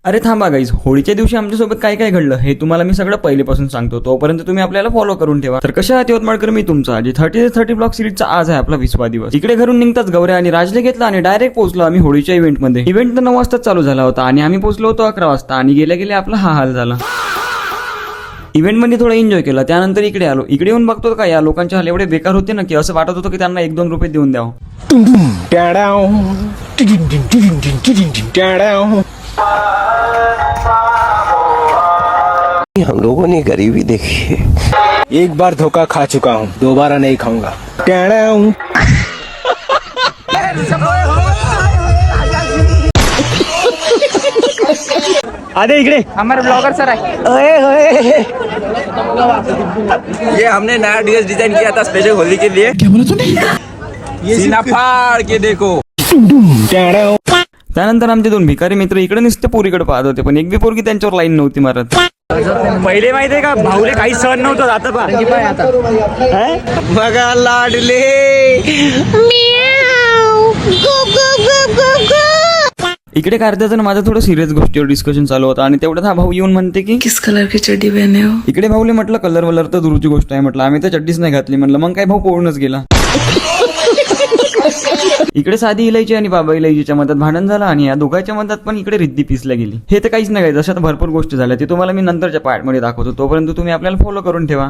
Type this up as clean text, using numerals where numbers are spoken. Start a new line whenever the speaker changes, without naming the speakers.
अरे थांबा गाईज, होळीच्या दिवशी आमच्यासोबत काय काय घडलं हे तुम्हाला मी सगळं पहिलेपासून सांगतो, तोपर्यंत तुम्ही आपल्याला फॉलो करून ठेवा. तर कशा आहात यवतमाळकर, मी तुमचा जे 30 ब्लॉग सिरीजचा आज आहे आपला 20वा दिवस. इकडे घरून निघताच गौऱ्या आणि राजले घेतला आणि डायरेक्ट पोहोचलो आम्ही होळीच्या इव्हेंटमध्ये. इव्हेंट तर 9 वाजता चालू झाला होता आणि आम्ही पोहोचलो होतो 11 वाजता आणि गेल्या गेल्या आपला हा हाल झाला. इव्हेंट मध्ये थोडा एन्जॉय केला, त्यानंतर इकडे आलो. इकडे येऊन बघतो का या लोकांचे हाल एवढे बेकार होते ना की असं वाटत होतं की त्यांना 1-2 रुपये देऊन द्यावं.
हम लोगों ने गरीबी देखी है.
एक बार धोखा खा चुका हूँ, दोबारा नहीं खाऊंगा.
आधे इकडे हमारे ब्लॉगर सर है.
ये हमने नया ड्रेस डिजाइन किया था स्पेशल होली के लिए. क्या बोला तूने? सीना फाड़ के देखो.
त्यानंतर आमचे 2 भिकारी मित्र इकडे नुसते पोरीकडे पाहत होते, पण एक बी पोरगी त्यांच्यावर लाईन नव्हती मारत.
पहिले माहितीये का भाऊले काही सहन नव्हतं, आता पा
बघा लाडले.
इकडे कार्याचं माझं थोडं सिरियस गोष्टीवर डिस्कशन चालू होतं आणि तेवढ्यात हा भाऊ येऊन म्हणते की
किस कलर की चड्डी पहने हो.
इकडे भाऊले म्हटलं कलर वलर तर दूरची गोष्ट आहे, म्हटलं आम्ही तर चड्डीच नाही घातली. म्हणलं मग काय भाऊ पळूनच गेला. इकडे साधी इलायची आणि बाबा इलायचीच्या मधात भांडण झालं आणि या दोघांच्या मधात पण इकडे रिद्धी पिसल्या गेली. हे तर काहीच नाही, जशात भरपूर गोष्टी झाल्या ते तुम्हाला मी नंतरच्या पार्टमध्ये दाखवतो, तोपर्यंत तुम्ही आपल्याला फॉलो करून ठेवा.